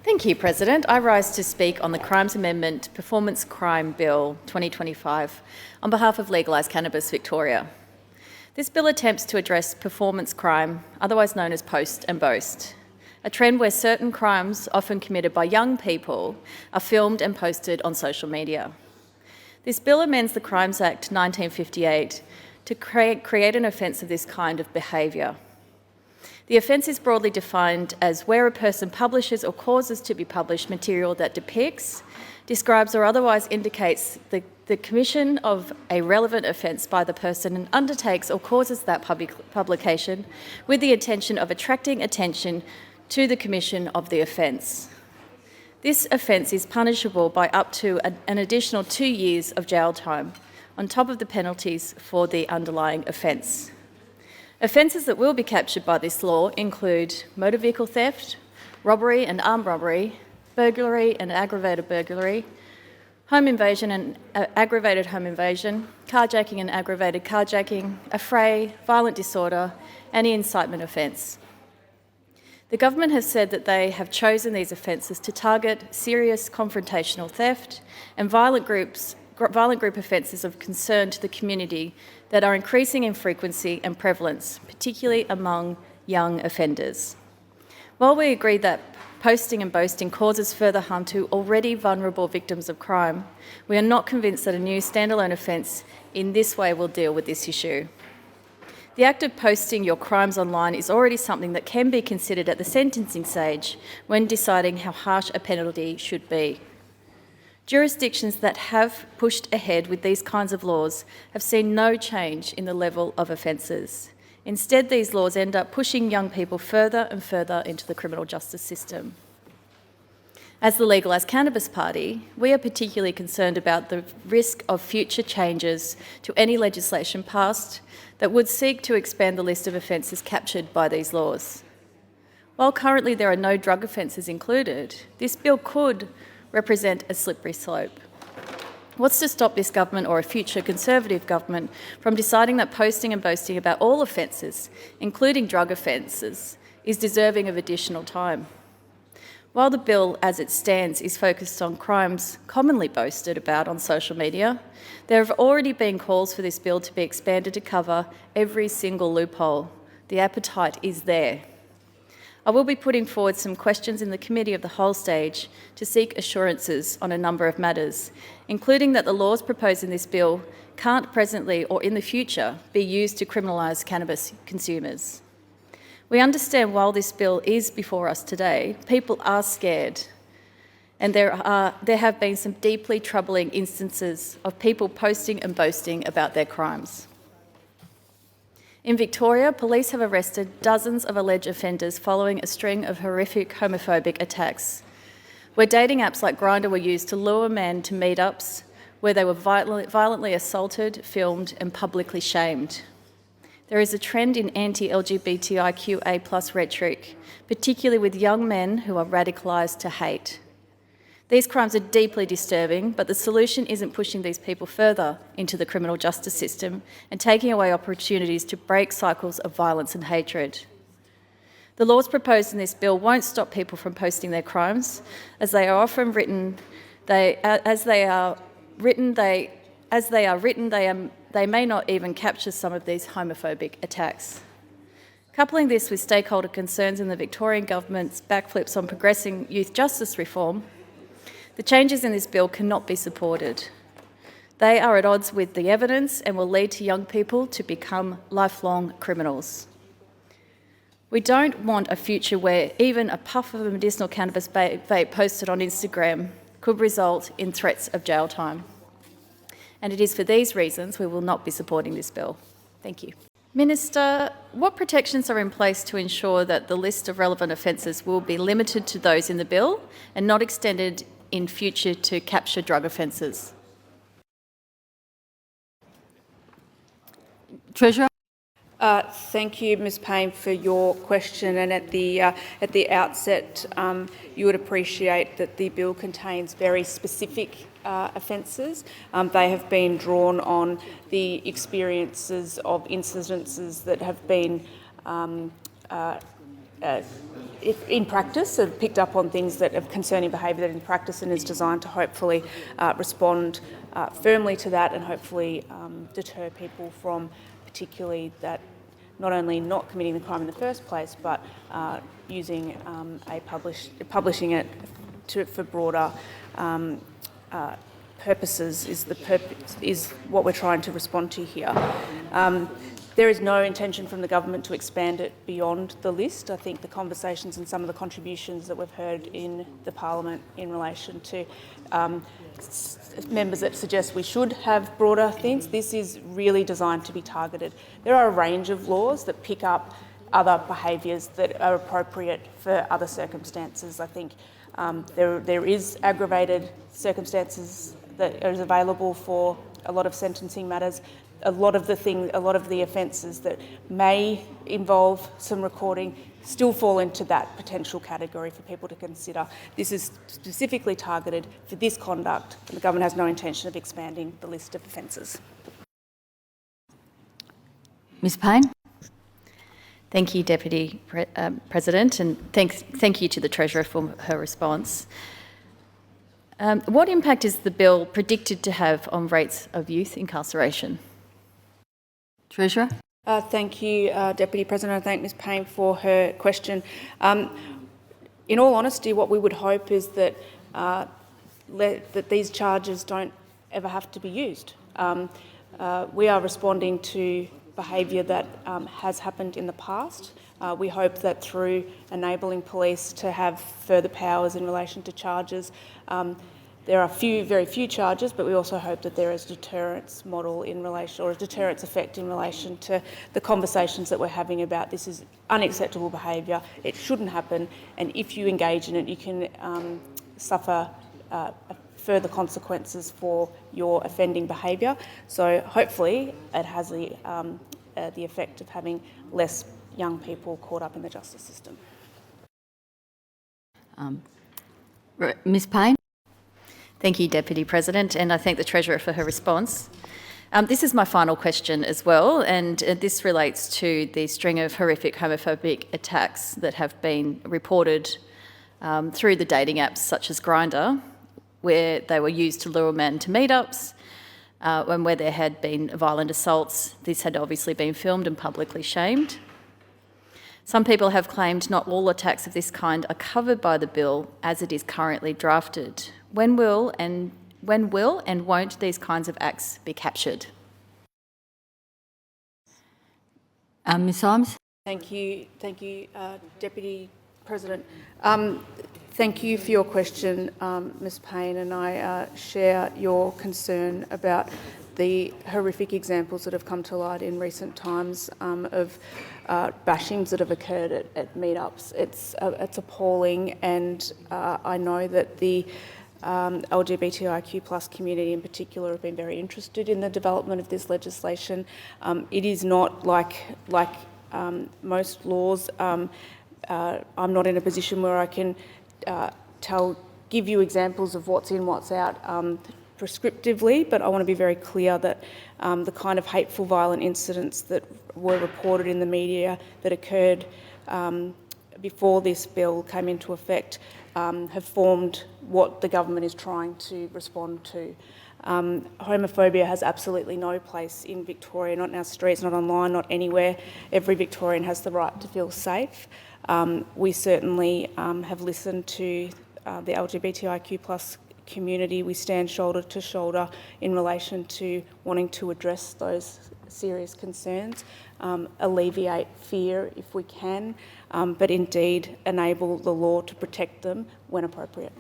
Thank you, President. I rise to speak on the Crimes Amendment Performance Crime Bill 2025 on behalf of Legalise Cannabis Victoria. This bill attempts to address performance crime, otherwise known as post and boast, a trend where certain crimes, often committed by young people, are filmed and posted on social media. This bill amends the Crimes Act 1958 to create an offence of this kind of behaviour. The offence is broadly defined as where a person publishes or causes to be published material that depicts, describes or otherwise indicates the commission of a relevant offence by the person and undertakes or causes that publication with the intention of attracting attention to the commission of the offence. This offence is punishable by up to an additional 2 years of jail time, on top of the penalties for the underlying offence. Offences that will be captured by this law include motor vehicle theft, robbery and armed robbery, burglary and aggravated burglary, home invasion and aggravated home invasion, carjacking and aggravated carjacking, affray, violent disorder, and incitement offence. The government has said that they have chosen these offences to target serious confrontational theft and violent group offences of concern to the community that are increasing in frequency and prevalence, particularly among young offenders. While we agree that posting and boasting causes further harm to already vulnerable victims of crime, we are not convinced that a new standalone offence in this way will deal with this issue. The act of posting your crimes online is already something that can be considered at the sentencing stage when deciding how harsh a penalty should be. Jurisdictions that have pushed ahead with these kinds of laws have seen no change in the level of offences. Instead, these laws end up pushing young people further and further into the criminal justice system. As the Legalise Cannabis Party, we are particularly concerned about the risk of future changes to any legislation passed that would seek to expand the list of offences captured by these laws. While currently there are no drug offences included, this bill could represent a slippery slope. What's to stop this government or a future Conservative government from deciding that posting and boasting about all offences, including drug offences, is deserving of additional time? While the bill as it stands is focused on crimes commonly boasted about on social media, there have already been calls for this bill to be expanded to cover every single loophole. The appetite is there. I will be putting forward some questions in the Committee of the Whole stage to seek assurances on a number of matters, including that the laws proposed in this bill can't presently or in the future be used to criminalise cannabis consumers. We understand while this bill is before us today, people are scared, and there have been some deeply troubling instances of people posting and boasting about their crimes. In Victoria, police have arrested dozens of alleged offenders following a string of horrific homophobic attacks, where dating apps like Grindr were used to lure men to meetups where they were violently assaulted, filmed and publicly shamed. There is a trend in anti-LGBTIQA+ rhetoric, particularly with young men who are radicalised to hate. These crimes are deeply disturbing, but the solution isn't pushing these people further into the criminal justice system and taking away opportunities to break cycles of violence and hatred. The laws proposed in this bill won't stop people from posting their crimes, as they are written, they may not even capture some of these homophobic attacks. Coupling this with stakeholder concerns in the Victorian government's backflips on progressing youth justice reform, the changes in this bill cannot be supported. They are at odds with the evidence and will lead to young people to become lifelong criminals. We don't want a future where even a puff of a medicinal cannabis vape posted on Instagram could result in threats of jail time. And it is for these reasons we will not be supporting this bill. Thank you. Minister, what protections are in place to ensure that the list of relevant offences will be limited to those in the bill and not extended in future to capture drug offences? Treasurer. Thank you, Ms Payne, for your question. And at the outset, you would appreciate that the bill contains very specific offences. They have been drawn on the experiences of incidences that have been in practice, have picked up on things that have concerning behaviour that in practice and is designed to hopefully respond firmly to that and hopefully deter people from particularly that not only not committing the crime in the first place, but using publishing it for broader purposes is what we're trying to respond to here. There is no intention from the government to expand it beyond the list. I think the conversations and some of the contributions that we've heard in the Parliament in relation to members that suggest we should have broader things, this is really designed to be targeted. There are a range of laws that pick up other behaviours that are appropriate for other circumstances. I think there is aggravated circumstances that is available for a lot of sentencing matters. A lot of the offences that may involve some recording still fall into that potential category for people to consider. This is specifically targeted for this conduct, and the government has no intention of expanding the list of offences. Ms Payne. Thank you, Deputy President, and thank you to the Treasurer for her response. What impact is the bill predicted to have on rates of youth incarceration? Treasurer. Thank you, Deputy President. I thank Ms Payne for her question. In all honesty, what we would hope is that that these charges don't ever have to be used. We are responding to behaviour that has happened in the past. We hope that through enabling police to have further powers in relation to charges, there are very few charges, but we also hope that there is a deterrence model in relation, or a deterrence effect in relation to the conversations that we're having about this is unacceptable behaviour, it shouldn't happen, and if you engage in it, you can suffer further consequences for your offending behaviour. So hopefully it has the effect of having less young people caught up in the justice system. Ms Payne. Thank you, Deputy President, and I thank the Treasurer for her response. This is my final question as well, and this relates to the string of horrific homophobic attacks that have been reported through the dating apps such as Grindr, where they were used to lure men to meetups, and where there had been violent assaults. This had obviously been filmed and publicly shamed. Some people have claimed not all attacks of this kind are covered by the bill as it is currently drafted. When will and won't these kinds of acts be captured? Ms Symes. Thank you, Deputy President. Thank you for your question, Ms Payne, and I share your concern about the horrific examples that have come to light in recent times of bashings that have occurred at meetups. It's appalling, and I know that the LGBTIQ+ community in particular have been very interested in the development of this legislation. It is not like most laws. I'm not in a position where I can give you examples of what's in, what's out prescriptively, but I want to be very clear that the kind of hateful, violent incidents that were reported in the media that occurred before this bill came into effect have formed what the government is trying to respond to. Homophobia has absolutely no place in Victoria, not in our streets, not online, not anywhere. Every Victorian has the right to feel safe. We certainly have listened to the LGBTIQ+ community. We stand shoulder to shoulder in relation to wanting to address those serious concerns, alleviate fear if we can, but indeed enable the law to protect them when appropriate.